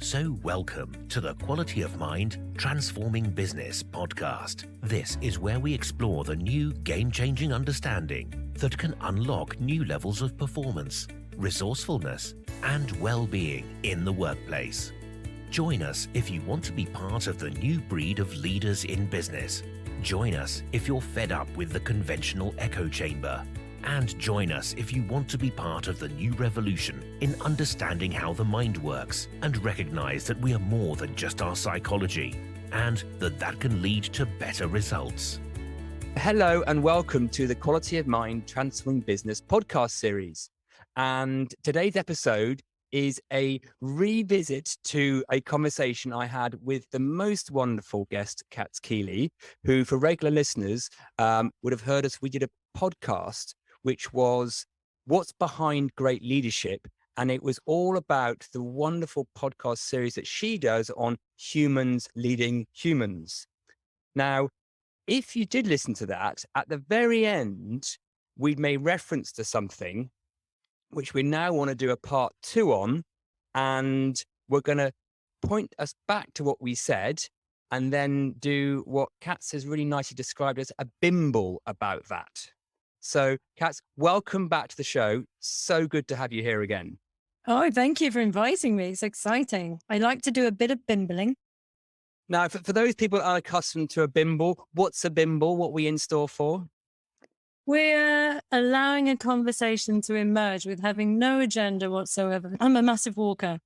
So welcome to the Quality of Mind Transforming Business podcast. This is where we explore the new game-changing understanding that can unlock new levels of performance, resourcefulness, and well-being in the workplace. Join us if you want to be part of the new breed of leaders in business. Join us if you're fed up with the conventional echo chamber. And join us if you want to be part of the new revolution in understanding how the mind works and recognize that we are more than just our psychology and that can lead to better results. Hello and welcome to the Quality of Mind Transforming Business podcast series. And today's episode is a revisit to a conversation I had with the most wonderful guest, Katz Kiely, who for regular listeners would have heard us. We did a podcast which was What's Behind Great Leadership. And it was all about the wonderful podcast series that she does on humans leading humans. Now, if you did listen to that, at the very end, we made reference to something which we now want to do a part 2 on. And we're going to point us back to what we said and then do what Katz has really nicely described as a bimble about that. So, Katz, welcome back to the show. So good to have you here again. Oh, thank you for inviting me. It's exciting. I like to do a bit of bimbling. Now, for those people unaccustomed to a bimble, what's a bimble? What are we in store for? We're allowing a conversation to emerge with having no agenda whatsoever. I'm a massive walker.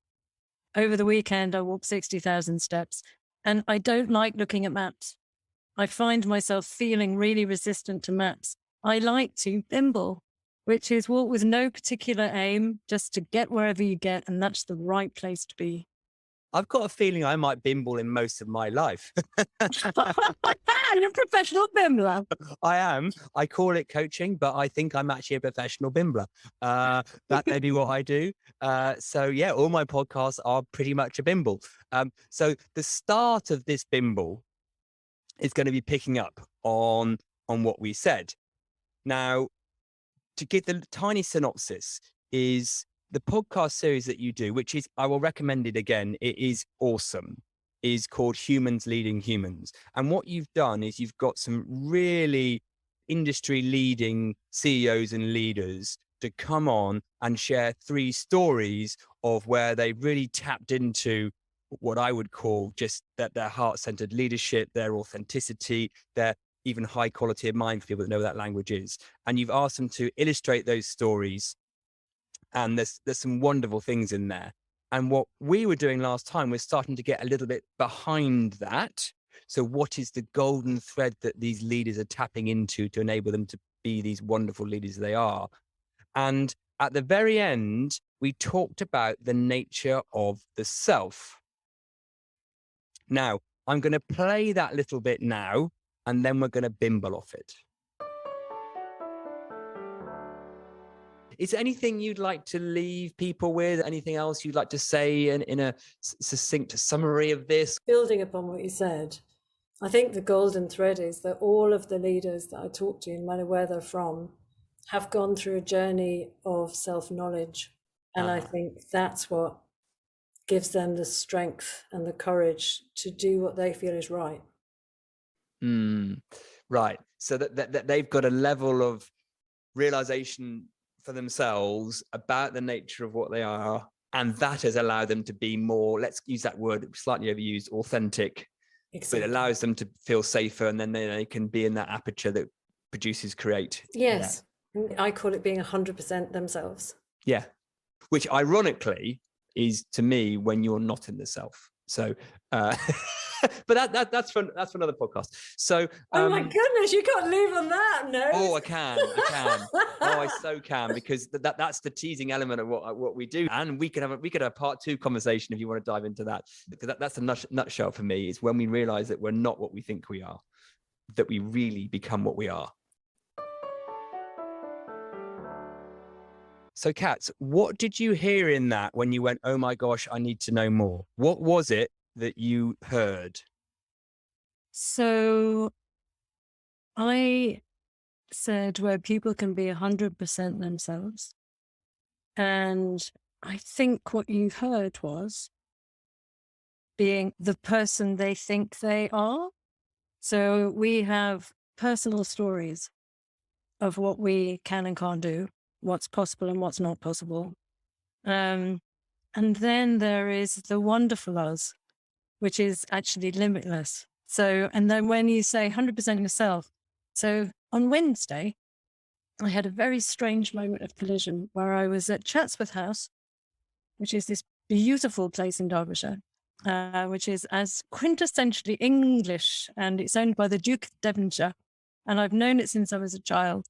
Over the weekend, I walked 60,000 steps, and I don't like looking at maps. I find myself feeling really resistant to maps. I like to bimble, which is walk with no particular aim, just to get wherever you get, and that's the right place to be. I've got a feeling I might bimble in most of my life. You're a professional bimbler. I am. I call it coaching, but I think I'm actually a professional bimbler. That may be what I do. So yeah, all my podcasts are pretty much a bimble. So the start of this bimble is going to be picking up on what we said. Now, to give the tiny synopsis, is the podcast series that you do, which is, I will recommend it again. It is awesome. Is called Humans Leading Humans. And what you've done is you've got some really industry leading CEOs and leaders to come on and share 3 stories of where they really tapped into what I would call just that their heart-centered leadership, their authenticity, their even high quality of mind for people that know what that language is. And you've asked them to illustrate those stories. And there's some wonderful things in there. And what we were doing last time was starting to get a little bit behind that. So what is the golden thread that these leaders are tapping into to enable them to be these wonderful leaders they are? And at the very end, we talked about the nature of the self. Now, I'm going to play that little bit now, and then we're going to bimble off it. Is there anything you'd like to leave people with? Anything else you'd like to say in a succinct summary of this? Building upon what you said, I think the golden thread is that all of the leaders that I talk to, no matter where they're from, have gone through a journey of self-knowledge. And I think that's what gives them the strength and the courage to do what they feel is right. Right. So that they've got a level of realization for themselves about the nature of what they are, and that has allowed them to be more, let's use that word slightly overused, authentic. Exactly. But it allows them to feel safer, and then they can be in that aperture that producers create. Yes. Yeah. I call it being 100% themselves. Yeah. Which ironically is, to me, when you're not in the self. So but that's for another podcast. So oh my goodness, you can't leave on that note. Oh, I can. Oh, I so can, because that's the teasing element of what we do. And we could have a part 2 conversation if you want to dive into that, because that's a nutshell for me. Is when we realize that we're not what we think we are, that we really become what we are. So, Katz, what did you hear in that when you went, oh my gosh, I need to know more? What was it that you heard? So I said where people can be 100% themselves. And I think what you heard was being the person they think they are. So we have personal stories of what we can and can't do, what's possible and what's not possible. And then there is the wonderful us, which is actually limitless. So, and then when you say 100% yourself, so on Wednesday, I had a very strange moment of collision where I was at Chatsworth House, which is this beautiful place in Derbyshire, which is as quintessentially English, and it's owned by the Duke of Devonshire. And I've known it since I was a child.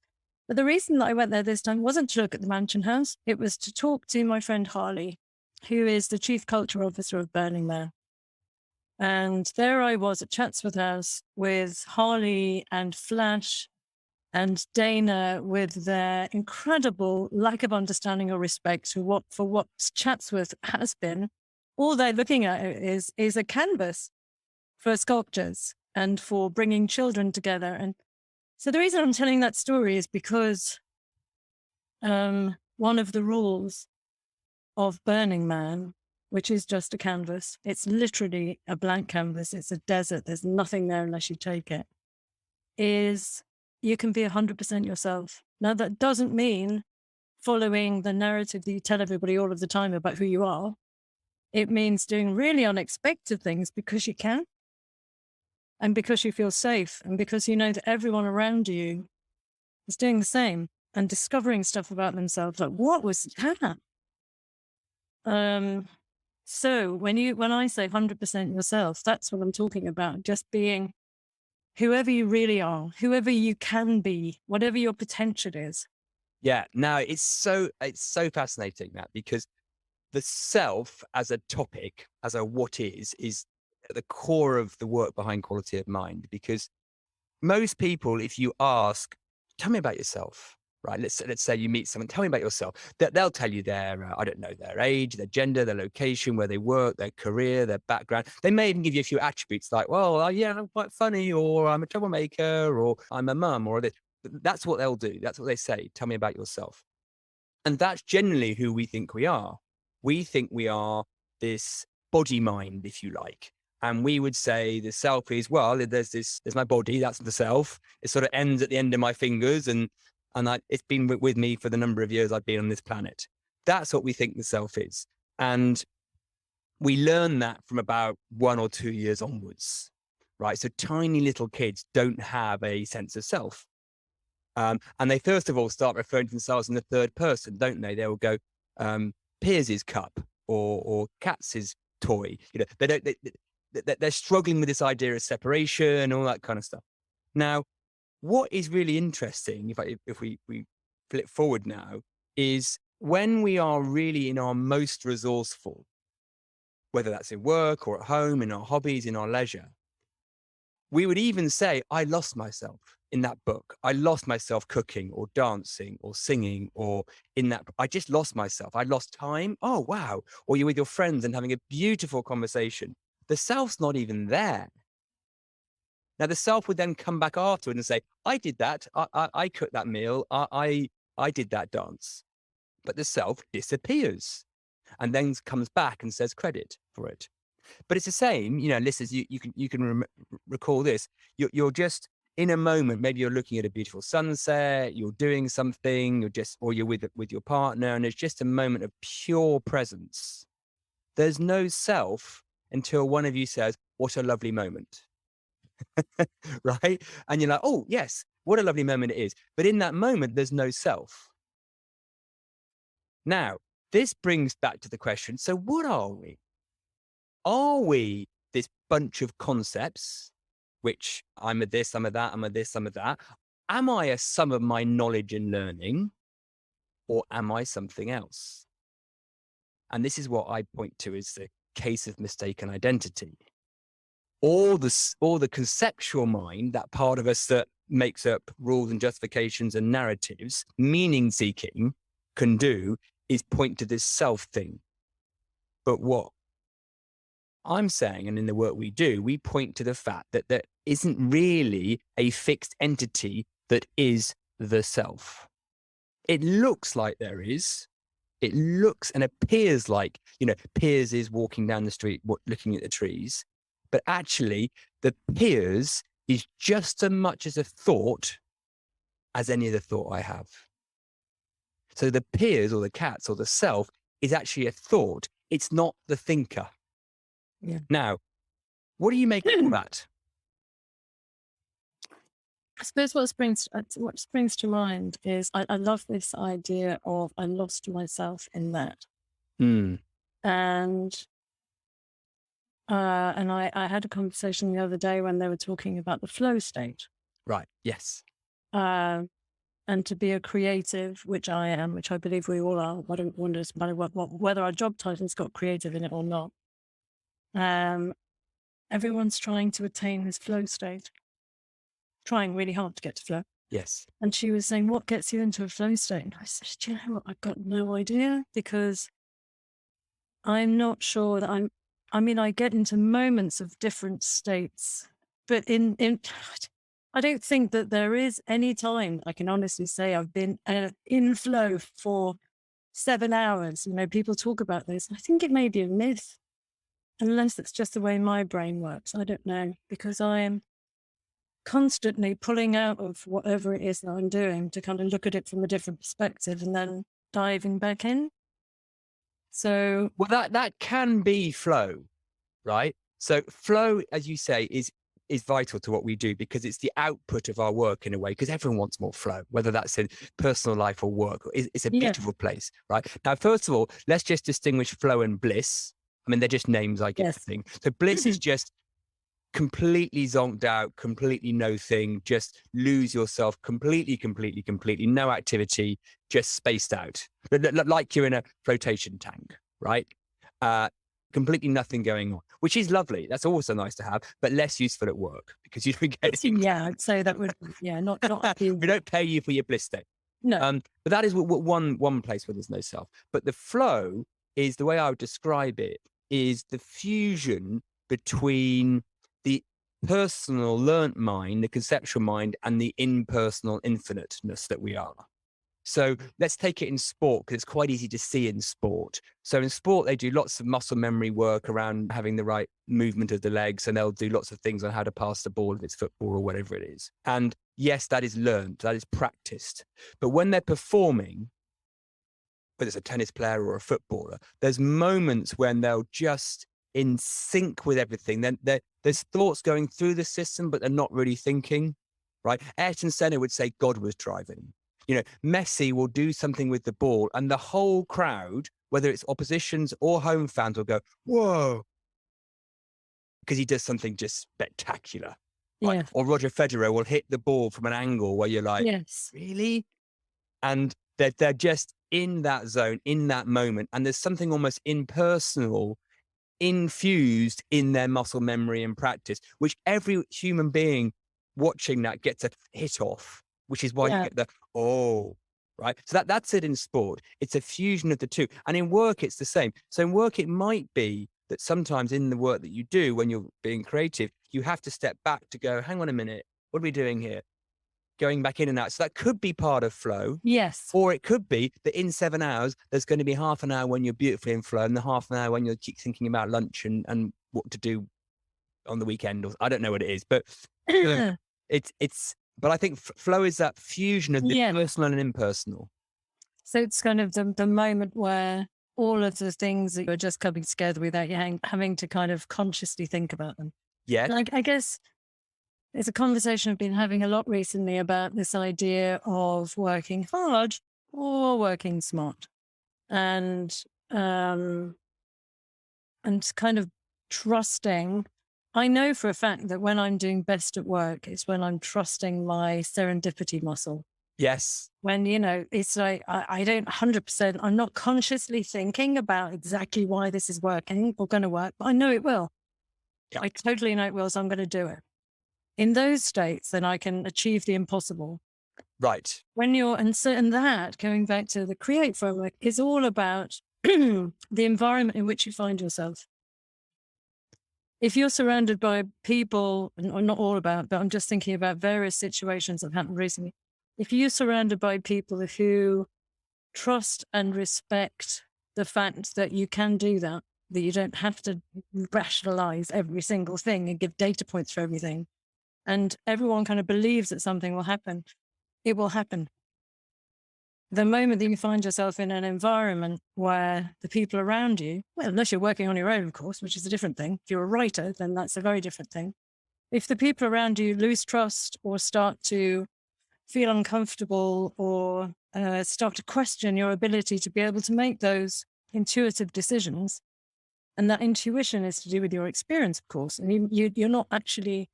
But the reason that I went there this time wasn't to look at the Mansion House. It was to talk to my friend Harley, who is the Chief Culture Officer of Burning Man. And there I was at Chatsworth House with Harley and Flash and Dana, with their incredible lack of understanding or respect for what Chatsworth has been. All they're looking at is a canvas for sculptures and for bringing children together. And so the reason I'm telling that story is because one of the rules of Burning Man, which is just a canvas, it's literally a blank canvas, it's a desert, there's nothing there unless you take it, is you can be 100% yourself. Now, that doesn't mean following the narrative that you tell everybody all of the time about who you are. It means doing really unexpected things because you can, and because you feel safe, and because you know that everyone around you is doing the same and discovering stuff about themselves. Like, what was that? So when I say 100% yourself, that's what I'm talking about. Just being whoever you really are, whoever you can be, whatever your potential is. Yeah, no, it's so fascinating, that, because the self as a topic, as a what is at the core of the work behind quality of mind. Because most people, if you ask, tell me about yourself, right? Let's say you meet someone, tell me about yourself. They'll tell you their, I don't know, their age, their gender, their location, where they work, their career, their background. They may even give you a few attributes like, well, yeah, I'm quite funny, or I'm a troublemaker, or I'm a mum, or this. That's what they'll do. That's what they say. Tell me about yourself. And that's generally who we think we are. We think we are this body mind, if you like. And we would say the self is, well, there's my body, that's the self. It sort of ends at the end of my fingers, and it's been with me for the number of years I've been on this planet. That's what we think the self is. And we learn that from about 1 or 2 years onwards, right? So tiny little kids don't have a sense of self. And they first of all start referring to themselves in the third person, don't they? They will go, Piers's cup or Katz's toy. You know, they're struggling with this idea of separation and all that kind of stuff. Now, what is really interesting, if we flip forward now, is when we are really in our most resourceful, whether that's in work or at home, in our hobbies, in our leisure, we would even say, I lost myself in that book. I lost myself cooking or dancing or singing, or in that, I just lost myself. I lost time. Oh, wow. Or you're with your friends and having a beautiful conversation. The self's not even there. Now, the self would then come back afterward and say, I did that. I cooked that meal. I did that dance. But the self disappears and then comes back and says credit for it. But it's the same, you know, listeners, you can recall this. You're just in a moment, maybe you're looking at a beautiful sunset, you're doing something, or you're with your partner, and it's just a moment of pure presence. There's no self until one of you says, what a lovely moment. Right? And you're like, oh, yes, what a lovely moment it is. But in that moment, there's no self. Now, this brings back to the question, so what are we? Are we this bunch of concepts, which I'm a this, I'm a that, I'm a this, I'm a that? Am I a sum of my knowledge and learning, or am I something else? And this is what I point to as the case of mistaken identity. All the conceptual mind, that part of us that makes up rules and justifications and narratives, meaning seeking, can do is point to this self thing. But what I'm saying, and in the work we do, we point to the fact that there isn't really a fixed entity that is the self. It looks like there is. it looks and appears like, Piers is walking down the street, looking at the trees. But actually, the Piers is just as much as a thought as any other thought I have. So the Piers or the Katz or the self is actually a thought. It's not the thinker. Yeah. Now, what do you make of that? I suppose what springs to mind is I love this idea of I lost myself in that. Mm. And I had a conversation the other day when they were talking about the flow state. Right. Yes. And to be a creative, which I am, which I believe we all are. I don't wonder whether our job title's got creative in it or not. Everyone's trying to attain this flow state, trying really hard to get to flow. Yes. And she was saying, what gets you into a flow state? And I said, do you know what? I've got no idea, because I'm not sure that I get into moments of different states, but I don't think that there is any time I can honestly say I've been in flow for 7 hours. People talk about this. I think it may be a myth, unless it's just the way my brain works. I don't know, because I am constantly pulling out of whatever it is that I'm doing to kind of look at it from a different perspective and then diving back in. So, well, that can be flow, right? So flow, as you say, is vital to what we do, because it's the output of our work in a way, because everyone wants more flow, whether that's in personal life or work. It's a beautiful place, right? Now, first of all, let's just distinguish flow and bliss. I mean, they're just names I give the thing. So bliss is just completely zonked out, completely no thing, just lose yourself completely, no activity, just spaced out, like you're in a flotation tank, right? Completely nothing going on, which is lovely. That's also nice to have, but less useful at work because you don't get it. Yeah, I'd say that would, not. We don't pay you for your bliss state. No. But that is one place where there's no self. But the flow is, the way I would describe it, is the fusion between the personal learnt mind, the conceptual mind, and the impersonal infiniteness that we are. So let's take it in sport, because it's quite easy to see in sport. So in sport, they do lots of muscle memory work around having the right movement of the legs, and they'll do lots of things on how to pass the ball if it's football or whatever it is. And yes, that is learned, that is practiced. But when they're performing, whether it's a tennis player or a footballer, there's moments when they'll just in sync with everything. Then there's thoughts going through the system, but they're not really thinking, right? Ayrton Senna would say God was driving. Messi will do something with the ball, and the whole crowd, whether it's oppositions or home fans, will go, whoa, because he does something just spectacular. Right? Yeah. Or Roger Federer will hit the ball from an angle where you're like, yes, really? And they're just in that zone, in that moment. And there's something almost impersonal infused in their muscle memory and practice, which every human being watching that gets a hit off, which is why you get the, right? So that's it in sport. It's a fusion of the two. And in work, it's the same. So in work, it might be that sometimes in the work that you do, when you're being creative, you have to step back to go, hang on a minute, what are we doing here? Going back in and out. So that could be part of flow. yes, Or it could be that in 7 hours, there's going to be half an hour when you're beautifully in flow, and the half an hour when you're keep thinking about lunch and what to do on the weekend. Or I don't know what it is, but but I think flow is that fusion of the personal and impersonal. So it's kind of the moment where all of the things that you're just coming together without you having to kind of consciously think about them. Yeah. Like, I guess it's a conversation I've been having a lot recently about this idea of working hard or working smart, and kind of trusting. I know for a fact that when I'm doing best at work, it's when I'm trusting my serendipity muscle. Yes. When, it's like, I don't 100%, I'm not consciously thinking about exactly why this is working or going to work, but I know it will. Yeah. I totally know it will, so I'm going to do it. In those states, then I can achieve the impossible. Right. When and that, going back to the Create framework, is all about the environment in which you find yourself. If you're surrounded by people, or not all about, but I'm just thinking about various situations that have happened recently. If you're surrounded by people who trust and respect the fact that you can do that you don't have to rationalize every single thing and give data points for everything. And everyone kind of believes that something will happen. It will happen. The moment that you find yourself in an environment where the people around you, well, unless you're working on your own, of course, which is a different thing. If you're a writer, then that's a very different thing. If the people around you lose trust or start to feel uncomfortable or start to question your ability to be able to make those intuitive decisions, and that intuition is to do with your experience, of course, and you're not actually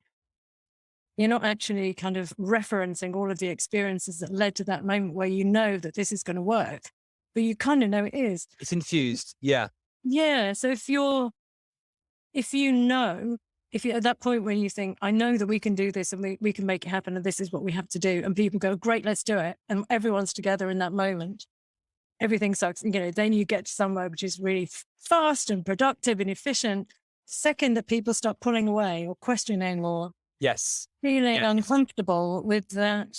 kind of referencing all of the experiences that led to that moment where you know that this is going to work, but you kind of know it is. It's infused. Yeah. Yeah. So if you're at that point where you think, I know that we can do this and we can make it happen and this is what we have to do. And people go, great, let's do it. And everyone's together in that moment. Everything sucks. Then you get to somewhere which is really fast and productive and efficient. Second that people start pulling away or questioning or Yes. feeling uncomfortable with that.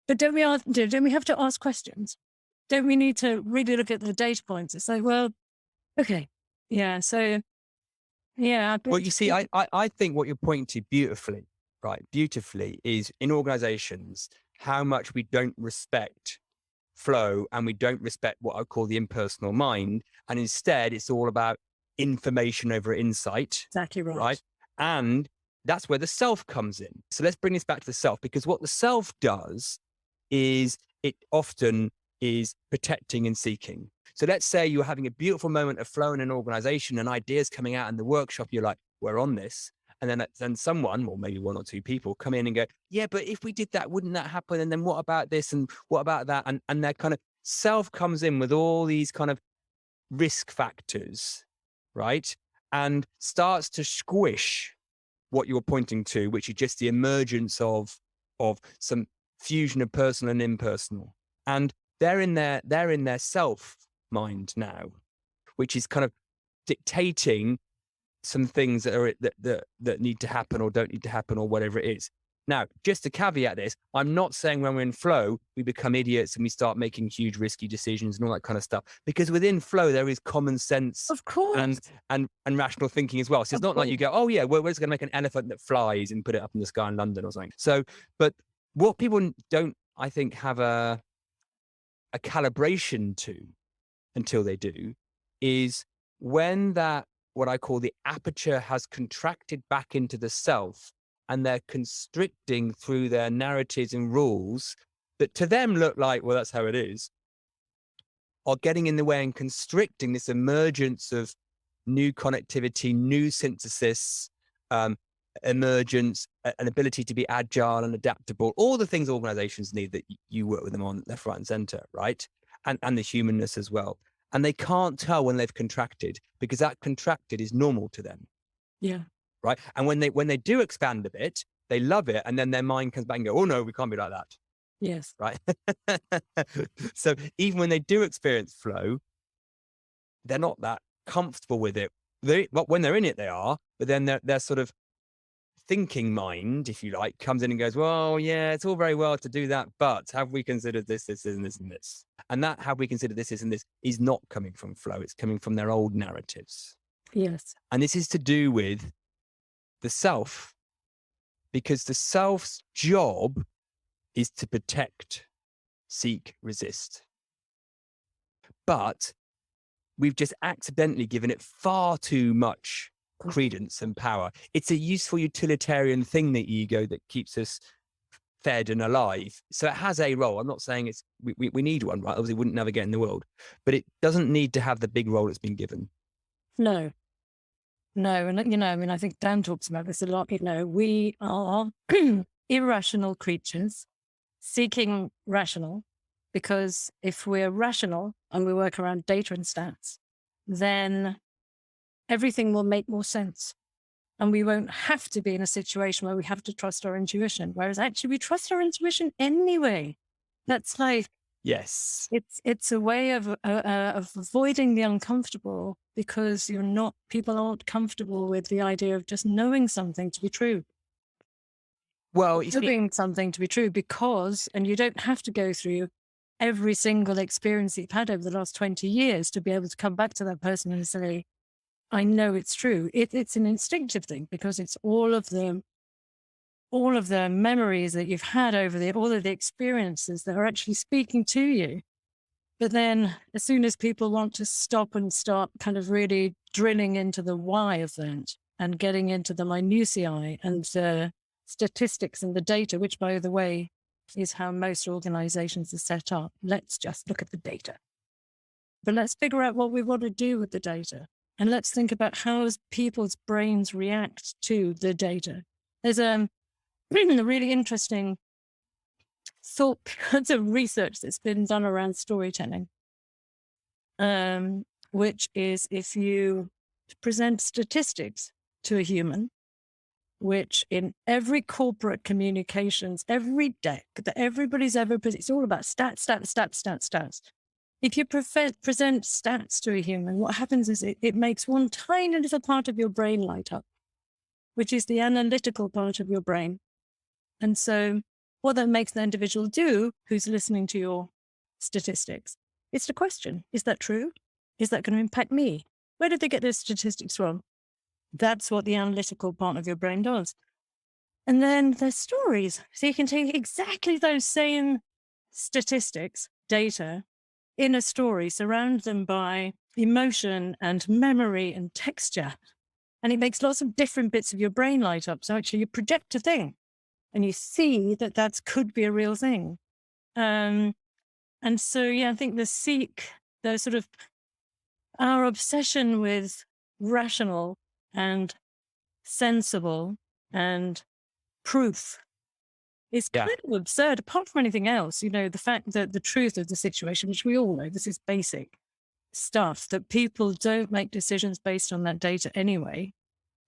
But don't we have to ask questions? Don't we need to really look at the data points? It's like, well, okay. Yeah. So, yeah. Well, you see, I think what you're pointing to beautifully is in organizations, how much we don't respect flow and we don't respect what I call the impersonal mind. And instead, it's all about information over insight. Exactly right. Right. And that's where the self comes in. So let's bring this back to the self, because what the self does is it often is protecting and seeking. So let's say you're having a beautiful moment of flow in an organization and ideas coming out in the workshop. You're like, we're on this. And then someone, or maybe one or two people come in and go, yeah, but if we did that, wouldn't that happen? And then what about this? And what about that? And their kind of self comes in with all these kind of risk factors, right? And starts to squish what you're pointing to, which is just the emergence of some fusion of personal and impersonal. And they're in their self mind now, which is kind of dictating some things that need to happen or don't need to happen or whatever it is. Now, just to caveat this, I'm not saying when we're in flow, we become idiots and we start making huge risky decisions and all that kind of stuff, because within flow, there is common sense, Of course. and rational thinking as well. So it's not like you go, oh yeah, we're just going to make an elephant that flies and put it up in the sky in London or something. So, but what people don't, I think, have a calibration to until they do is when that, what I call the aperture has contracted back into the self, and they're constricting through their narratives and rules that to them look like, well, that's how it is, are getting in the way and constricting this emergence of new connectivity, new synthesis, emergence, an ability to be agile and adaptable, all the things organizations need that you work with them on left, right, and center, right? And the humanness as well. And they can't tell when they've contracted, because that contracted is normal to them. Yeah. Right. And when they do expand a bit, they love it. And then their mind comes back and go, oh no, we can't be like that. Yes. Right. So even when they do experience flow, they're not that comfortable with it. When they're in it, they are, but then their sort of thinking mind, if you like, comes in and goes, well, yeah, it's all very well to do that, but have we considered this, and this, and this? And that have we considered this, and this is not coming from flow. It's coming from their old narratives. Yes. And this is to do with the self, because the self's job is to protect, seek, resist. But we've just accidentally given it far too much credence and power. It's a useful utilitarian thing, the ego, that keeps us fed and alive. So it has a role. I'm not saying we need one, right? Obviously, we wouldn't navigate in the world, but it doesn't need to have the big role it's been given. No. And, I think Dan talks about this a lot. We are irrational creatures seeking rational, because if we're rational and we work around data and stats, then everything will make more sense. And we won't have to be in a situation where we have to trust our intuition. Whereas actually we trust our intuition anyway. That's like, yes, it's a way of avoiding the uncomfortable, because people aren't comfortable with the idea of just knowing something to be true. Well, Knowing something to be true, and you don't have to go through every single experience you've had over the last 20 years to be able to come back to that person and say, I know it's true. It's an instinctive thing because it's all of the memories that you've had over all of the experiences that are actually speaking to you. But then as soon as people want to stop and start kind of really drilling into the why of that and getting into the minutiae and the statistics and the data, which, by the way, is how most organizations are set up. Let's just look at the data. But let's figure out what we want to do with the data. And let's think about how people's brains react to the data. There's a really interesting thought, piece of research that's been done around storytelling, which is if you present statistics to a human, which in every corporate communications, every deck that everybody's ever, it's all about stats. If you present stats to a human, what happens is it makes one tiny little part of your brain light up, which is the analytical part of your brain. And so what that makes the individual do who's listening to your statistics is to question, is that true? Is that going to impact me? Where did they get those statistics from? That's what the analytical part of your brain does. And then there's stories. So you can take exactly those same statistics, data, in a story, surround them by emotion and memory and texture. And it makes lots of different bits of your brain light up. So actually you project a thing and you see that could be a real thing. And so, yeah, I think the sort of our obsession with rational and sensible and proof is kind of absurd, apart from anything else. The fact that the truth of the situation, which we all know, this is basic stuff, that people don't make decisions based on that data anyway.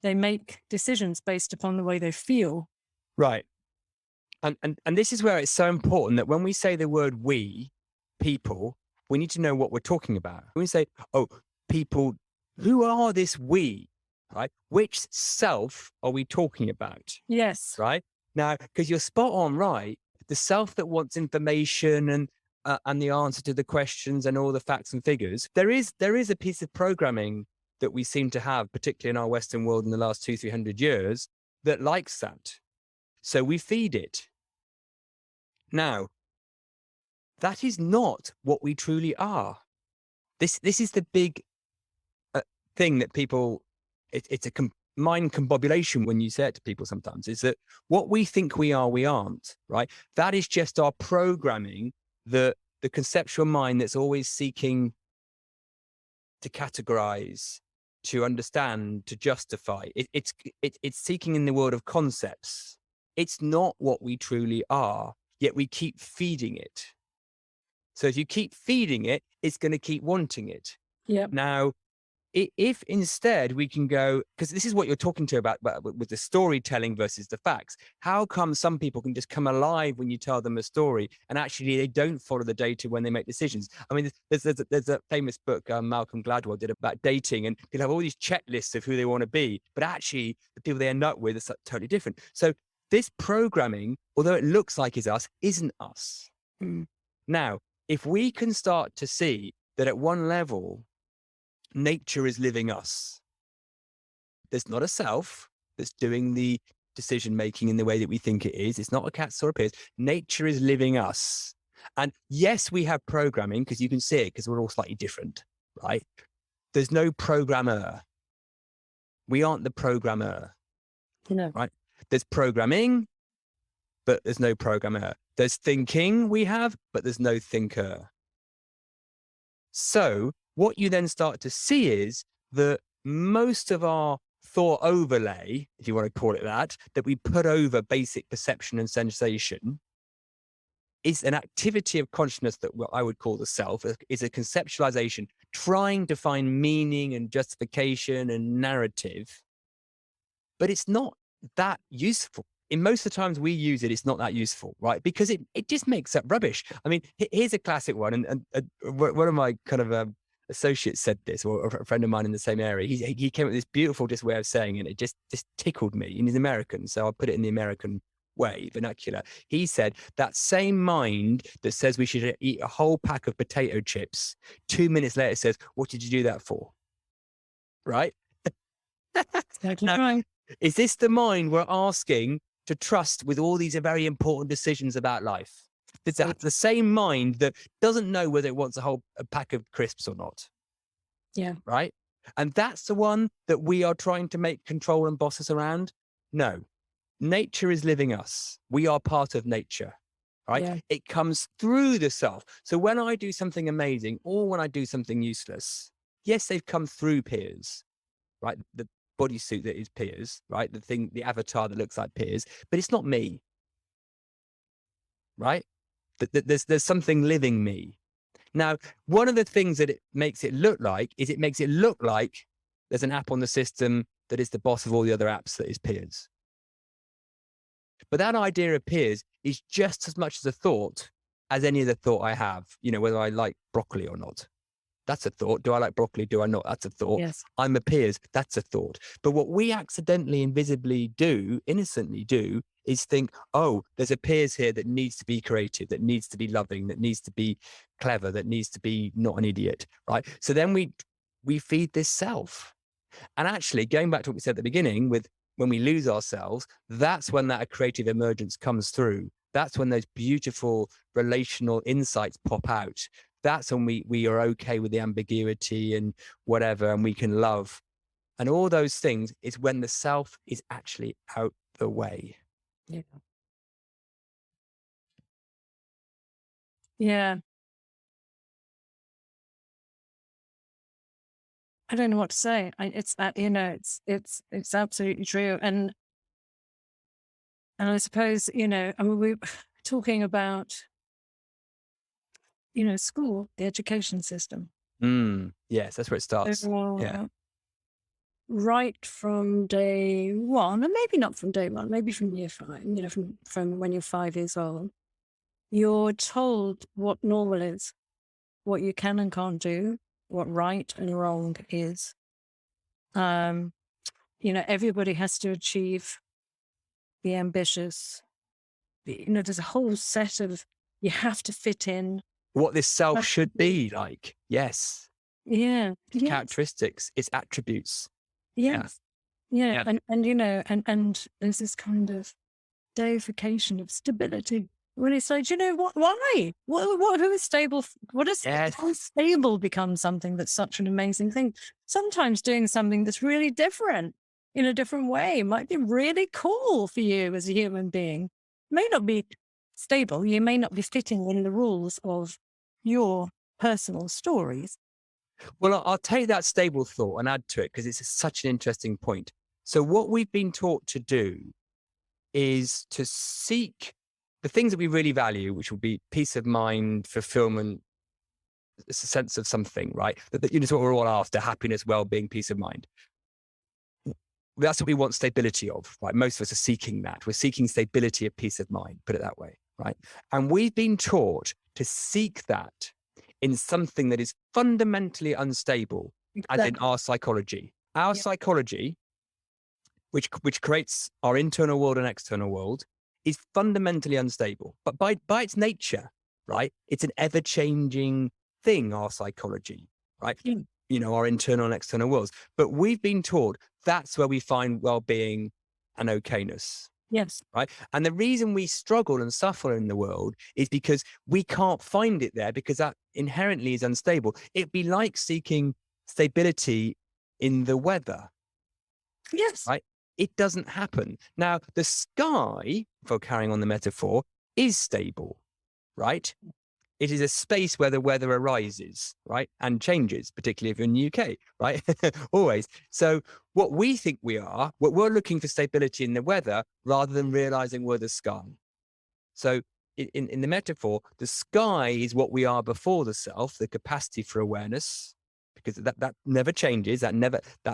They make decisions based upon the way they feel. Right. And this is where it's so important that when we say the word we, people, we need to know what we're talking about. When we say, oh, people, who are this we, right? Which self are we talking about? Yes. Right? Now, because you're spot on, right? The self that wants information and the answer to the questions and all the facts and figures. There is a piece of programming that we seem to have, particularly in our Western world in the last 200-300 years, that likes that. So we feed it. Now, that is not what we truly are. This is the big thing that people, it's a mind combobulation when you say it to people sometimes, is that what we think we are, we aren't, right? That is just our programming, the conceptual mind that's always seeking to categorize, to understand, to justify. It's seeking in the world of concepts. It's not what we truly are, yet we keep feeding it. So if you keep feeding it, it's going to keep wanting it. Yeah. Now, if instead we can go, because this is what you're talking to about with the storytelling versus the facts. How come some people can just come alive when you tell them a story and actually they don't follow the data when they make decisions? I mean, there's a famous book Malcolm Gladwell did about dating, and people have all these checklists of who they want to be, but actually the people they end up with are totally different. So this programming, although it looks like it's us, isn't us. Now, if we can start to see that at one level, nature is living us. There's not a self that's doing the decision making in the way that we think it is. It's not a Katz or a Pierce. Nature is living us. And yes, we have programming because you can see it because we're all slightly different, right? There's no programmer. We aren't the programmer, right? There's programming, but there's no programmer. There's thinking we have, but there's no thinker. So what you then start to see is that most of our thought overlay, if you want to call it that we put over basic perception and sensation is an activity of consciousness that what I would call the self, is a conceptualization, trying to find meaning and justification and narrative. But it's not that useful. In most of the times we use it, it's not that useful, right? Because it just makes up rubbish. I mean, here's a classic one. And one of my kind of associates said this, or a friend of mine in the same area. He came up with this beautiful just way of saying it. It just tickled me. And he's American, so I'll put it in the American way, vernacular. He said that same mind that says we should eat a whole pack of potato chips, 2 minutes later says, what did you do that for? Right? Exactly Now, right. is this the mind we're asking to trust with all these very important decisions about life? Is that the same mind that doesn't know whether it wants a pack of crisps or not? Yeah. Right? And that's the one that we are trying to make control and boss us around? No. Nature is living us. We are part of nature, right? Yeah. It comes through the self. So when I do something amazing or when I do something useless, yes, they've come through Piers, right? The bodysuit that is Piers, right? The avatar that looks like Piers, but it's not me, right? There's something living me. Now, one of the things that it makes it look like is it makes it look like there's an app on the system that is the boss of all the other apps that is Piers. But that idea of Piers is just as much as a thought as any other thought I have, whether I like broccoli or not. That's a thought. Do I like broccoli? Do I not? That's a thought. Yes. I'm a Piers. That's a thought. But what we accidentally, invisibly do, innocently do, is think, oh, there's a Piers here that needs to be creative, that needs to be loving, that needs to be clever, that needs to be not an idiot, right? So then we feed this self. And actually, going back to what we said at the beginning, with when we lose ourselves, that's when that creative emergence comes through. That's when those beautiful relational insights pop out. That's when we are okay with the ambiguity and whatever, and we can love. And all those things is when the self is actually out the way. Yeah. Yeah. I don't know what to say. It's that, it's absolutely true. And I suppose, I mean, we're talking about, school, the education system. Yes, that's where it starts. Yeah. Right from day one, and maybe not from day one, maybe from year 5, from when you're 5 years old, you're told what normal is, what you can and can't do, what right and wrong is. Everybody has to achieve, be ambitious. There's a whole set of, you have to fit in. What this self should be like. Yes. Yeah. Its characteristics, its attributes. Yes. Yeah. And there's this kind of deification of stability. When it's like, what? Why? What? Who is stable? How stable becomes something that's such an amazing thing? Sometimes doing something that's really different in a different way might be really cool for you as a human being. May not be stable. You may not be fitting in the rules of your personal stories. Well, I'll take that stable thought and add to it because it's such an interesting point. So what we've been taught to do is to seek the things that we really value, which will be peace of mind, fulfillment, a sense of something, right? That's what we're all after: happiness, well-being, peace of mind. That's what we want stability of, right? Most of us are seeking that. We're seeking stability of peace of mind, put it that way, right? And we've been taught to seek that in something that is fundamentally unstable, as in our psychology. Our psychology, which creates our internal world and external world, is fundamentally unstable. But by its nature, right, it's an ever-changing thing, our psychology, right? Our internal and external worlds. But we've been taught that's where we find well-being and okayness. Yes. Right. And the reason we struggle and suffer in the world is because we can't find it there, because that inherently is unstable. It'd be like seeking stability in the weather. Yes. Right. It doesn't happen. Now, the sky, for carrying on the metaphor, is stable, right? It is a space where the weather arises, right? And changes, particularly if you're in the UK, right? Always. So what we think we are, what we're looking for stability in the weather rather than realizing we're the sky. So in the metaphor, the sky is what we are before the self, the capacity for awareness, because that never changes, that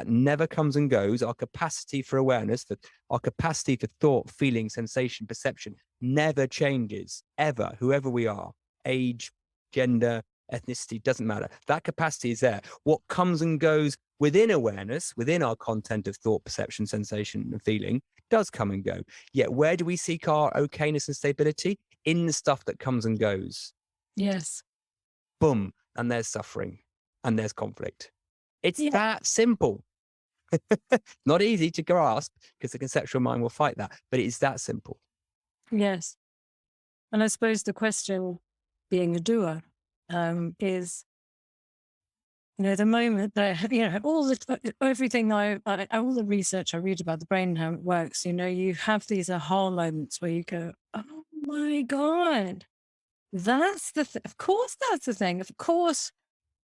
never comes and goes. Our capacity for awareness, our capacity for thought, feeling, sensation, perception never changes, ever, whoever we are. Age, gender, ethnicity, doesn't matter. That capacity is there. What comes and goes within awareness, within our content of thought, perception, sensation, and feeling, does come and go. Yet where do we seek our okayness and stability? In the stuff that comes and goes. Yes. Boom. And there's suffering and there's conflict. It's Yeah. that simple. Not easy to grasp because the conceptual mind will fight that, but it's that simple. Yes. And I suppose the question, being a doer, is, the moment that, everything all the research I read about the brain and how it works, you have these aha moments where you go, oh my God, that's of course, that's the thing. Of course,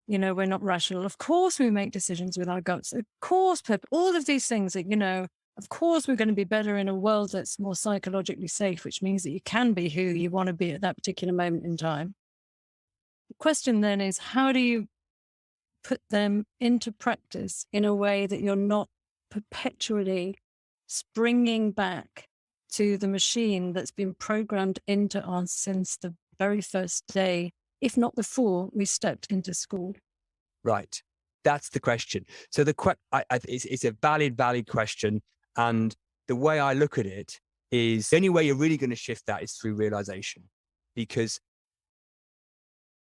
we're not rational. Of course, we make decisions with our guts. Of course, all of these things that, of course, we're going to be better in a world that's more psychologically safe, which means that you can be who you want to be at that particular moment in time. The question then is, how do you put them into practice in a way that you're not perpetually springing back to the machine that's been programmed into us since the very first day, if not before we stepped into school? Right. That's the question. So it's a valid question. And the way I look at it is the only way you're really going to shift that is through realization. Because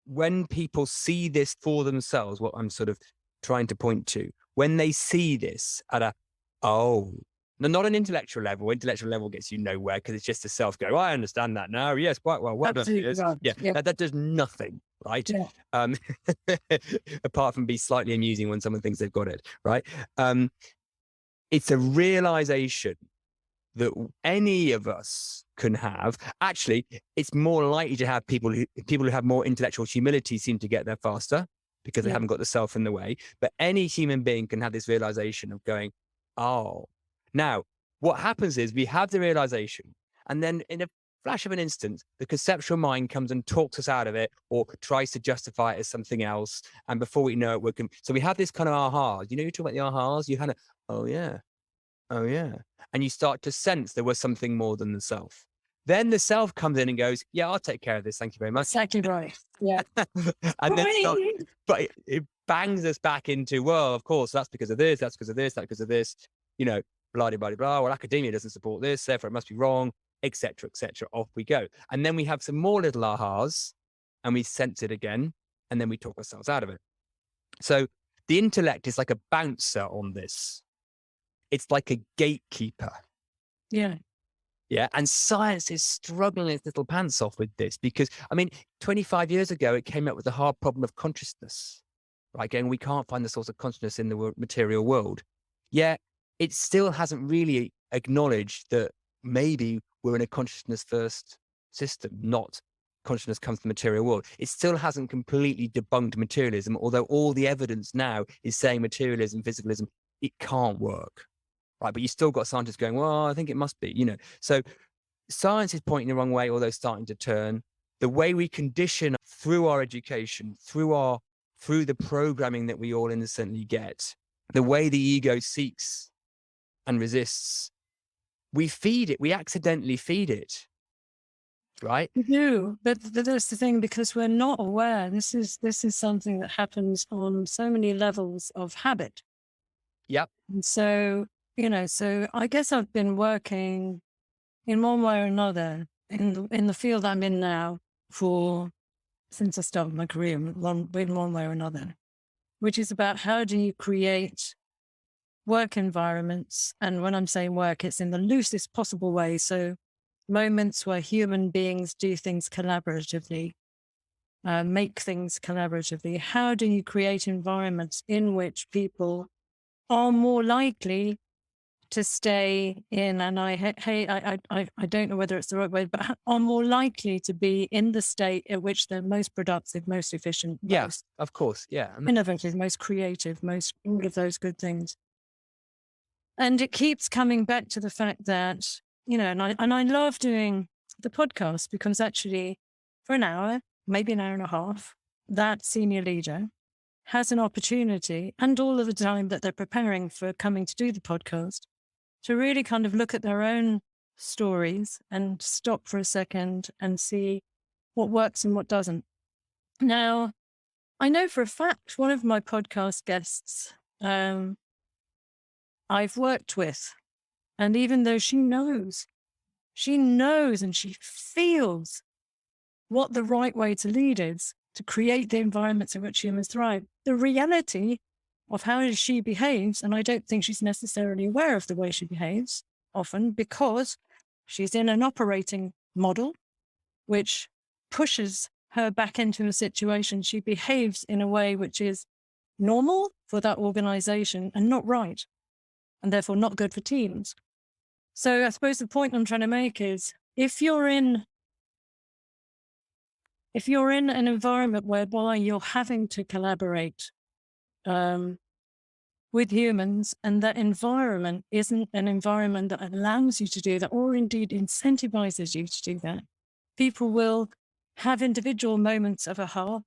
when people see this for themselves, what I'm sort of trying to point to, when they see this at not an intellectual level. Intellectual level gets you nowhere because it's just the self go, I understand that now. Yes, quite well. What does it? Yeah. That does nothing, right? Yeah. Apart from be slightly amusing when someone thinks they've got it, right? It's a realization that any of us can have. Actually, it's more likely to have people who have more intellectual humility seem to get there faster because they haven't got the self in the way. But any human being can have this realization of going, oh. Now, what happens is we have the realization, and then in a flash of an instant, the conceptual mind comes and talks us out of it or tries to justify it as something else. And before we know it, so we have this kind of ahas. You talk about the ahas, you kind of, oh yeah. And you start to sense there was something more than the self. Then the self comes in and goes, yeah, I'll take care of this. Thank you very much. Exactly right. Yeah. And then but it bangs us back into, well, of course, that's because of this, that's because of this, that's because of this, blah, blah, blah, blah. Well, academia doesn't support this, therefore it must be wrong, etc., etc. Off we go. And then we have some more little ahas and we sense it again, and then we talk ourselves out of it. So the intellect is like a bouncer on this. It's like a gatekeeper. Yeah. Yeah. And science is struggling its little pants off with this because, 25 years ago, it came up with the hard problem of consciousness, right? Going, we can't find the source of consciousness in the material world. Yet it still hasn't really acknowledged that maybe we're in a consciousness first system, not consciousness comes from the material world. It still hasn't completely debunked materialism, although all the evidence now is saying materialism, physicalism, it can't work. Right. But you still got scientists going, well, I think it must be, So science is pointing the wrong way, although starting to turn. The way we condition through our education, through the programming that we all innocently get, the way the ego seeks and resists, we feed it. We accidentally feed it. Right? We do, but that's the thing, because we're not aware. This is something that happens on so many levels of habit. Yep. And so, so I guess I've been working in one way or another in the field I'm in now since I started my career in one way or another, which is about how do you create work environments. And when I'm saying work, it's in the loosest possible way. So moments where human beings do things collaboratively, make things collaboratively. How do you create environments in which people are more likely to stay in, and I don't know whether it's the right way, but are more likely to be in the state at which they're most productive, most efficient, most, of course, innovative, most creative, most all of those good things. And it keeps coming back to the fact that, and I love doing the podcast because actually for an hour, maybe an hour and a half, that senior leader has an opportunity, and all of the time that they're preparing for coming to do the podcast, to really kind of look at their own stories and stop for a second and see what works and what doesn't. Now, I know for a fact one of my podcast guests I've worked with And even though she knows and she feels what the right way to lead is, to create the environments in which humans thrive, the reality of how she behaves, and I don't think she's necessarily aware of the way she behaves often, because she's in an operating model which pushes her back into a situation. She behaves in a way which is normal for that organization and not right, and therefore not good for teams. So I suppose the point I'm trying to make is, if you're in an environment whereby you're having to collaborate with humans, and that environment isn't an environment that allows you to do that, or indeed incentivizes you to do that, people will have individual moments of aha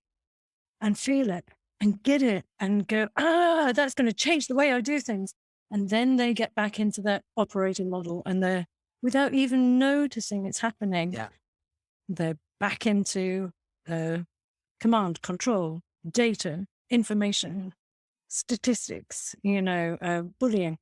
and feel it and get it and go, that's going to change the way I do things. And then they get back into that operating model, and they're, without even noticing it's happening, they're back into command, control, data, information, statistics, bullying.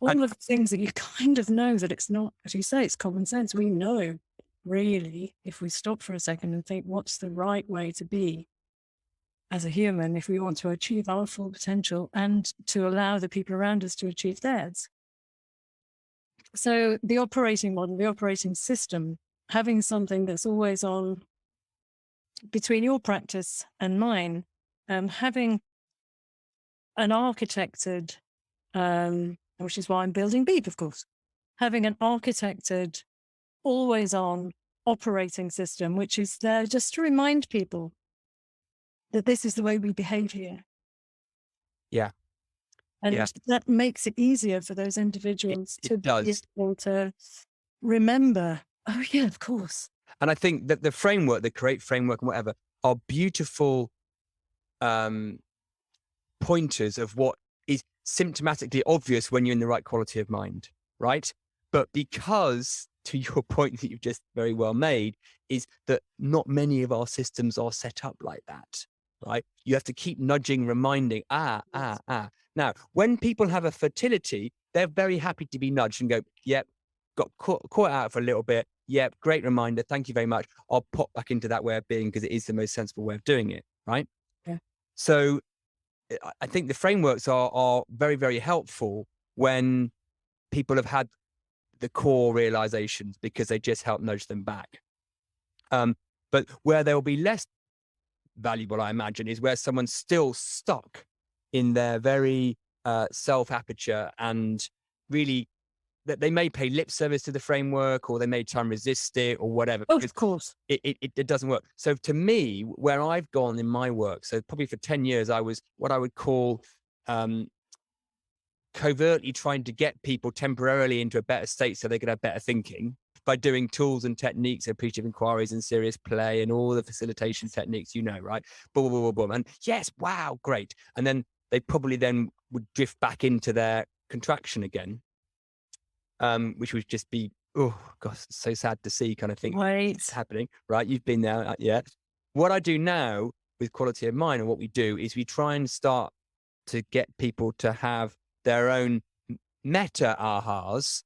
All of the things that you kind of know that it's not, as you say, it's common sense. We know, really, if we stop for a second and think, what's the right way to be as a human if we want to achieve our full potential and to allow the people around us to achieve theirs? So the operating model, the operating system, having something that's always on between your practice and mine, having an architected, which is why I'm building Beep, of course, having an architected, always on operating system, which is there just to remind people that this is the way we behave here. Yeah. And that makes it easier for those individuals It to does. be able to remember, oh yeah, of course. And I think that the framework, the Create framework and whatever, are beautiful pointers of what is symptomatically obvious when you're in the right quality of mind, right? But because, to your point that you've just very well made, is that not many of our systems are set up like that, right? You have to keep nudging, reminding, Now, when people have a fertility, they're very happy to be nudged and go, yep, got caught out for a little bit. Yep, great reminder. Thank you very much. I'll pop back into that way of being because it is the most sensible way of doing it, right? Yeah. So I think the frameworks are very, very helpful when people have had the core realizations because they just help nudge them back. But where they'll be less valuable, I imagine, is where someone's still stuck in their very self-aperture, and really that they may pay lip service to the framework, or they may try and resist it or whatever. Of course. It doesn't work. So to me, where I've gone in my work, so probably for 10 years, I was what I would call covertly trying to get people temporarily into a better state so they could have better thinking by doing tools and techniques, appreciative inquiries and serious play and all the facilitation techniques, right? Boom, boom, boom, boom. And yes, wow, great. And then they probably then would drift back into their contraction again. Which would just be, oh gosh, so sad to see kind of thing happening, right? You've been there, yeah. What I do now with quality of mind, and what we do is we try and start to get people to have their own meta ahas,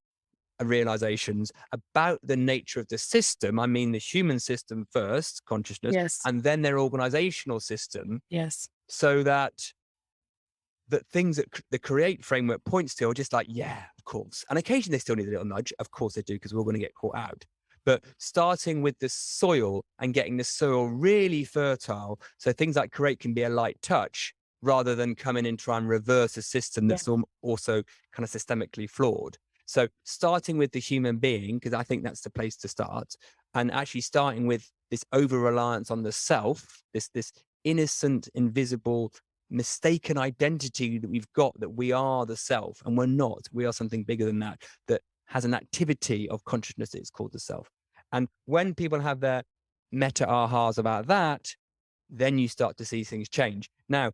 realizations about the nature of the system. I mean, the human system first, consciousness, Yes. and then their organizational system. Yes. So that things that the Create framework points to are just like, yeah, of course. And occasionally they still need a little nudge. Of course they do, because we're going to get caught out. But starting with the soil and getting the soil really fertile, so things like Create can be a light touch rather than come in and try and reverse a system that's also kind of systemically flawed. So starting with the human being, because I think that's the place to start, and actually starting with this over-reliance on the self, this innocent, invisible, mistaken identity that we've got, that we are the self, and we're not. We are something bigger than that has an activity of consciousness. It's called the self. And when people have their meta ahas about that, then you start to see things change. Now,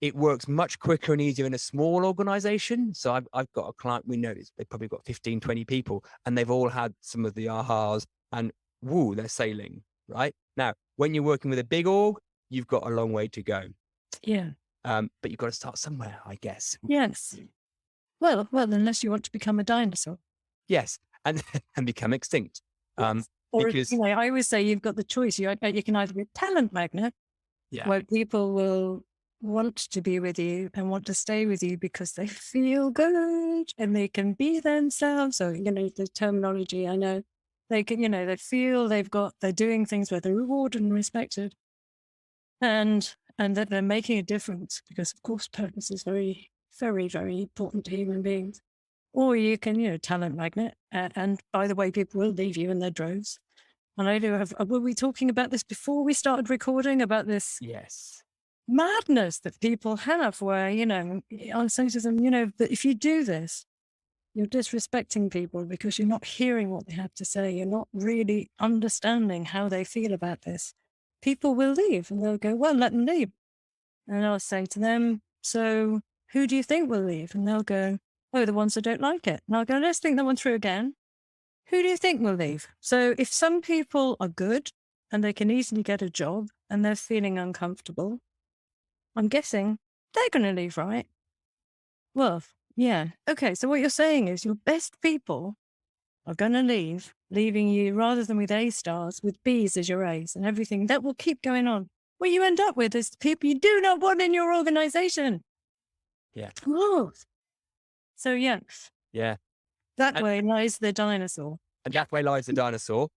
it works much quicker and easier in a small organization. So I've got a client, we know they've probably got 15, 20 people, and they've all had some of the ahas, and woo, they're sailing, right? Now, when you're working with a big org, you've got a long way to go. Yeah. But you've got to start somewhere, I guess. Yes. Well, unless you want to become a dinosaur. Yes, and and become extinct. Or, Because I always say you've got the choice. You can either be a talent magnet, where people will want to be with you and want to stay with you because they feel good and they can be themselves. So, the terminology, I know they can, they feel they're doing things where they're rewarded and respected, and that they're making a difference, because of course purpose is very, very, very important to human beings. Or you can, talent magnet. And by the way, people will leave you in their droves. And I do have, were we talking about this before we started recording, about this yes, madness that people have where, I say to them, that if you do this, you're disrespecting people because you're not hearing what they have to say. You're not really understanding how they feel about this. People will leave and they'll go, well, let them leave. And I'll say to them, so who do you think will leave? And they'll go, oh, the ones that don't like it. And I'll go, let's think that one through again. Who do you think will leave? So if some people are good and they can easily get a job and they're feeling uncomfortable, I'm guessing they're going to leave, right? Well, yeah. Okay, so what you're saying is your best people are going to leave, leaving you, rather than with A stars, with Bs as your As, and everything. That will keep going on. What you end up with is the people you do not want in your organization. Yeah. Oh. So, yeah. Yeah. That way lies the dinosaur. And that way lies the dinosaur.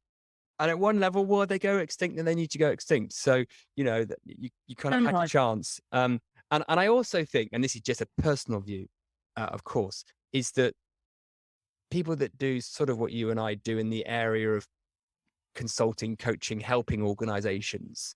And at one level, well, they go extinct and they need to go extinct. So, you kind of had a chance. And I also think, and this is just a personal view, of course, is that people that do sort of what you and I do in the area of consulting, coaching, helping organizations,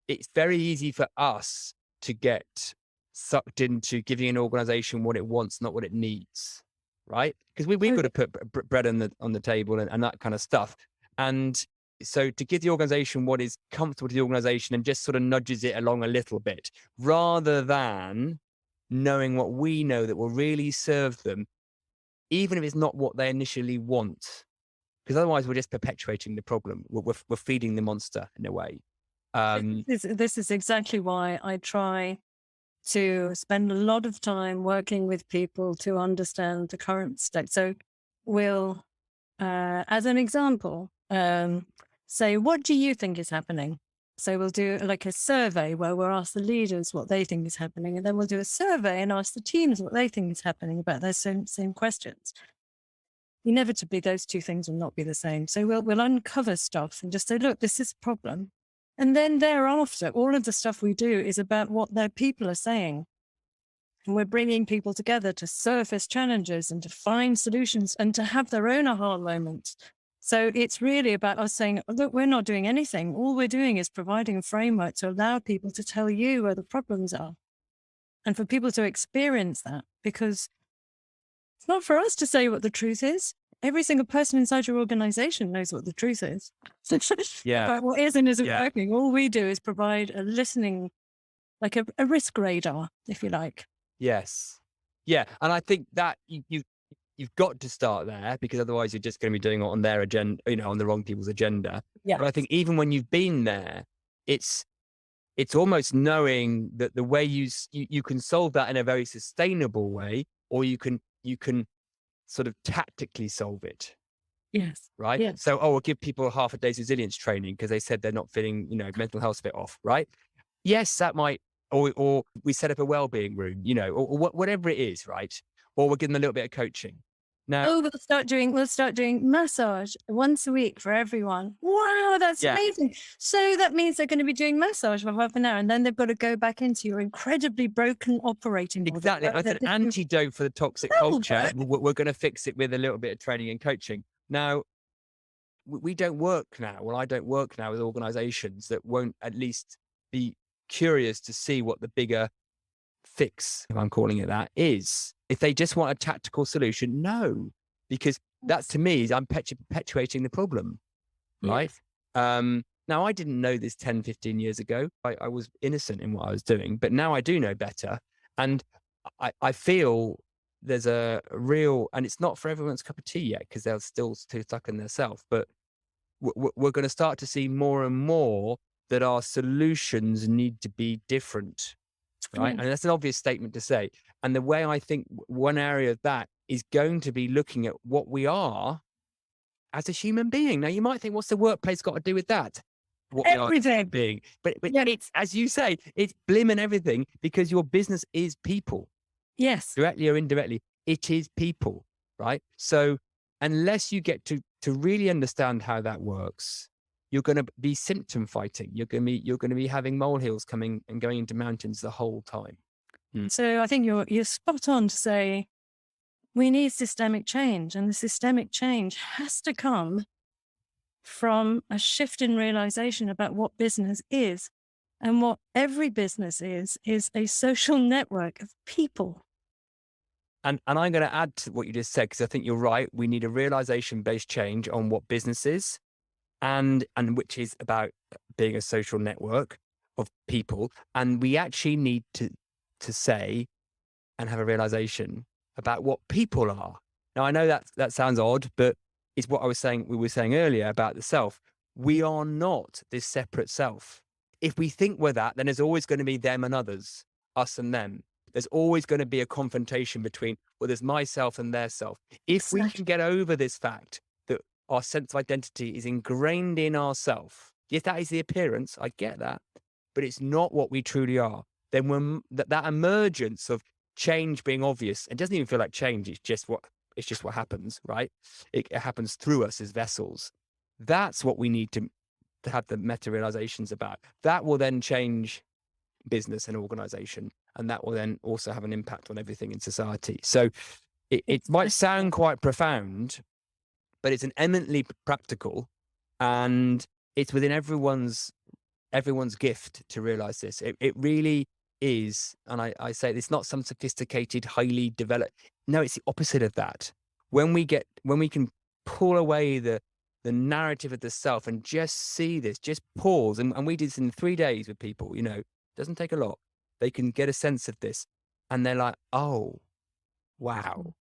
it's very easy for us to get sucked into giving an organization what it wants, not what it needs, right? Because we've got to put bread on the table and that kind of stuff. And so to give the organization what is comfortable to the organization and just sort of nudges it along a little bit, rather than knowing what we know that will really serve them, even if it's not what they initially want. Because otherwise we're just perpetuating the problem. We're feeding the monster in a way. This is exactly why I try to spend a lot of time working with people to understand the current state. So we'll, as an example, say, what do you think is happening? So we'll do like a survey where we'll ask the leaders what they think is happening. And then we'll do a survey and ask the teams what they think is happening about those same questions. Inevitably, those two things will not be the same. So we'll uncover stuff and just say, look, this is a problem. And then thereafter, all of the stuff we do is about what their people are saying. And we're bringing people together to surface challenges and to find solutions and to have their own aha moments. So it's really about us saying, look, we're not doing anything. All we're doing is providing a framework to allow people to tell you where the problems are and for people to experience that, because it's not for us to say what the truth is. Every single person inside your organization knows what the truth is. Yeah. But what is and isn't working, all we do is provide a listening, like a risk radar, if you like. Yes. Yeah. And I think that you've got to start there, because otherwise you're just going to be doing it on their agenda, on the wrong people's agenda. Yeah. But I think even when you've been there, it's almost knowing that the way you can solve that in a very sustainable way, or you can sort of tactically solve it. Yes. Right. Yes. So, we'll give people half a day's resilience training because they said they're not feeling, mental health bit off. Right. Yes, that might, or we set up a well-being room, or whatever it is. Right. Or we'll give them a little bit of coaching. Now, we'll start doing massage once a week for everyone. Wow, that's amazing. So that means they're going to be doing massage for half an hour, and then they've got to go back into your incredibly broken operating model. Exactly. That's an antidote for the toxic culture. We're going to fix it with a little bit of training and coaching. Now, we don't work now. Well, I don't work now with organizations that won't at least be curious to see what the bigger fix, if I'm calling it that, is. If they just want a tactical solution, no, because that to me is I'm perpetuating the problem, right? Now, I didn't know this 10, 15 years ago. I was innocent in what I was doing, but now I do know better. And I feel there's a real, and it's not for everyone's cup of tea yet, because they're still too stuck in themselves, but we're going to start to see more and more that our solutions need to be different right? And that's an obvious statement to say. And the way I think one area of that is going to be looking at what we are as a human being. Now, you might think, what's the workplace got to do with that? What we are Everything. being, but it's, as you say, it's blimmin' everything, because your business is people, Yes. directly or indirectly. It is people, right? So unless you get to really understand how that works, you're going to be symptom fighting. You're going to be having molehills coming and going into mountains the whole time. So I think you're spot on to say we need systemic change, and the systemic change has to come from a shift in realization about what business is. And what every business is a social network of people. And I'm going to add to what you just said, because I think you're right. We need a realization-based change on what business is, and which is about being a social network of people. And we actually need to say and have a realization about what people are. Now, I know that sounds odd, but it's what we were saying earlier about the self. We are not this separate self. If we think we're that, then there's always going to be them and others, us and them. There's always going to be a confrontation between, well, there's myself and their self. If we can get over this fact that our sense of identity is ingrained in ourself, if that is the appearance, I get that, but it's not what we truly are, then when that emergence of change being obvious, it doesn't even feel like change, it's just what happens, right? It happens through us as vessels. That's what we need to have the meta realizations about. That will then change business and organization, and that will then also have an impact on everything in society. So it might sound quite profound, but it's an eminently practical, and it's within everyone's gift to realize this. It really is. And I say it's not some sophisticated, highly developed. No, it's the opposite of that. When we can pull away the narrative of the self and just see this, just pause. And we did this in 3 days with people, doesn't take a lot. They can get a sense of this, and they're like, oh, wow,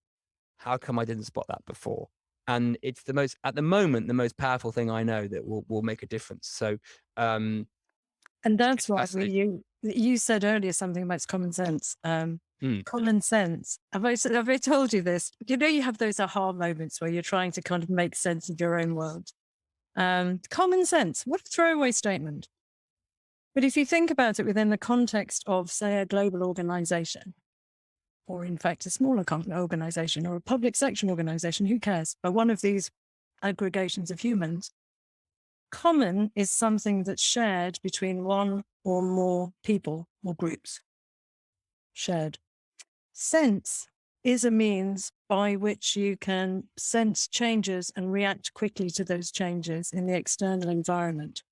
how come I didn't spot that before? And it's at the moment, the most powerful thing I know that will make a difference. So, and that's what you said earlier, something about common sense. Common sense. Have I told you this? You have those aha moments where you're trying to kind of make sense of your own world. Common sense. What a throwaway statement. But if you think about it within the context of, say, a global organization, or in fact, a smaller organization or a public sector organization, who cares? But one of these aggregations of humans, common is something that's shared between one or more people or groups. Shared. Sense is a means by which you can sense changes and react quickly to those changes in the external environment.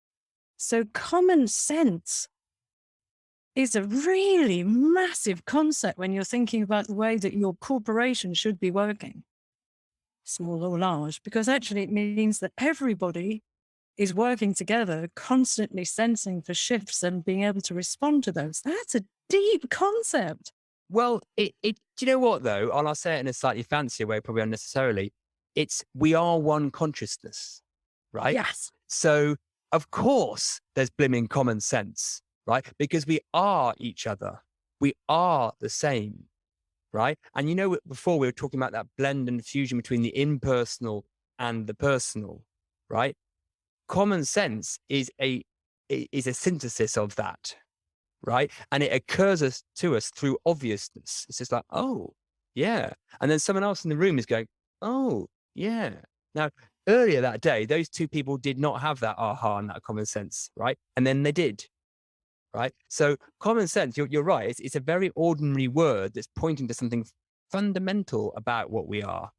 So common sense is a really massive concept when you're thinking about the way that your corporation should be working, small or large, because actually it means that everybody is working together, constantly sensing for shifts and being able to respond to those. That's a deep concept. Well, do you know what though? And I'll say it in a slightly fancier way, probably unnecessarily. We are one consciousness, right? Yes. So of course there's blimmin' common sense, right? Because we are each other. We are the same, right? And before we were talking about that blend and fusion between the impersonal and the personal, right? Common sense is a synthesis of that, right? And it occurs to us through obviousness. It's just like, oh, yeah. And then someone else in the room is going, oh, yeah. Now, earlier that day, those two people did not have that aha and that common sense, right? And then they did, right? So common sense, you're right. It's a very ordinary word that's pointing to something fundamental about what we are.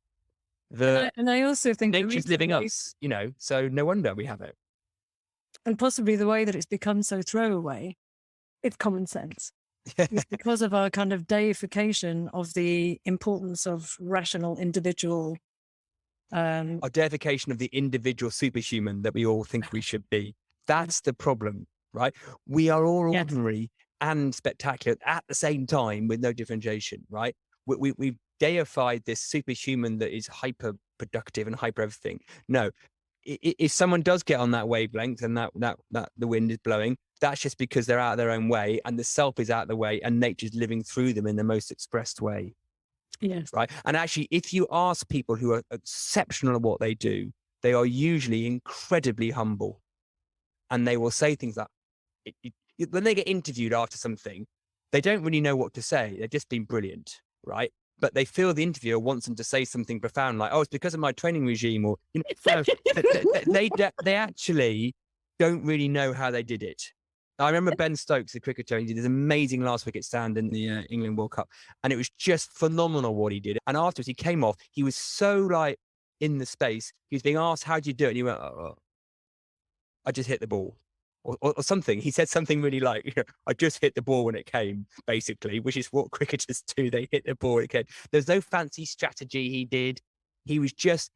And I also think nature's living us, so no wonder we have it. And possibly the way that it's become so throwaway, it's common sense. It's because of our kind of deification of the importance of rational individual. Our deification of the individual superhuman that we all think we should be. That's the problem, right? We are all ordinary and spectacular at the same time with no differentiation, right? We've deified this superhuman that is hyper productive and hyper everything. No, if someone does get on that wavelength and that the wind is blowing, that's just because they're out of their own way, and the self is out of the way, and nature's living through them in the most expressed way. Yes. Right. And actually, if you ask people who are exceptional at what they do, they are usually incredibly humble. And they will say things like, when they get interviewed after something, they don't really know what to say. They've just been brilliant. Right. But they feel the interviewer wants them to say something profound, like, oh, it's because of my training regime, or, you know, they actually don't really know how they did it. I remember Ben Stokes, the cricketer, he did this amazing last wicket stand in the England World Cup, and it was just phenomenal what he did. And afterwards, he came off. He was so like in the space. He was being asked, "How do you do it?" And he went, "Oh, I just hit the ball," or something. He said something really like, you know, "I just hit the ball when it came," basically, which is what cricketers do. They hit the ball when it came. There's no fancy strategy he did. He just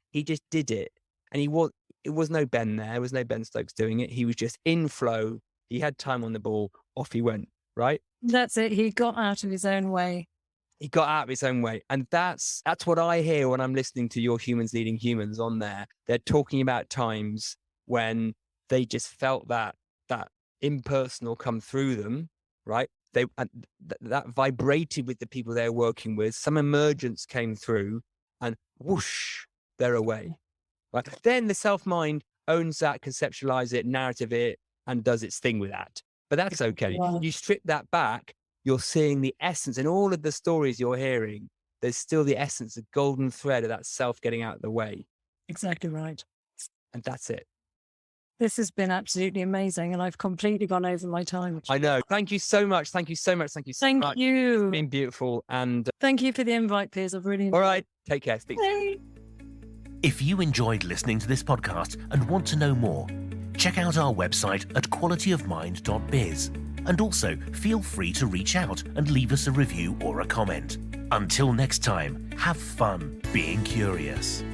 did it, and it was no Ben there. There was no Ben Stokes doing it. He was just in flow. He had time on the ball, off he went, right? That's it. He got out of his own way. He got out of his own way. And that's what I hear when I'm listening to Your Humans Leading Humans on there. They're talking about times when they just felt that impersonal come through them, right? That vibrated with the people they're working with. Some emergence came through, and whoosh, they're away, right? Then the self-mind owns that, conceptualizes it, narrative it, and does its thing with that. But that's okay. Wow. You strip that back, you're seeing the essence in all of the stories you're hearing. There's still the essence, the golden thread of that self getting out of the way. Exactly right. And that's it. This has been absolutely amazing, and I've completely gone over my time. I know. Thank you so much. Thank you so much. Thank you so much. Thank you. It's been beautiful. And Thank you for the invite, Piers. I've really all right, take care. Speak. Bye. If you enjoyed listening to this podcast and want to know more, check out our website at qualityofmind.biz. And also feel free to reach out and leave us a review or a comment. Until next time, have fun being curious.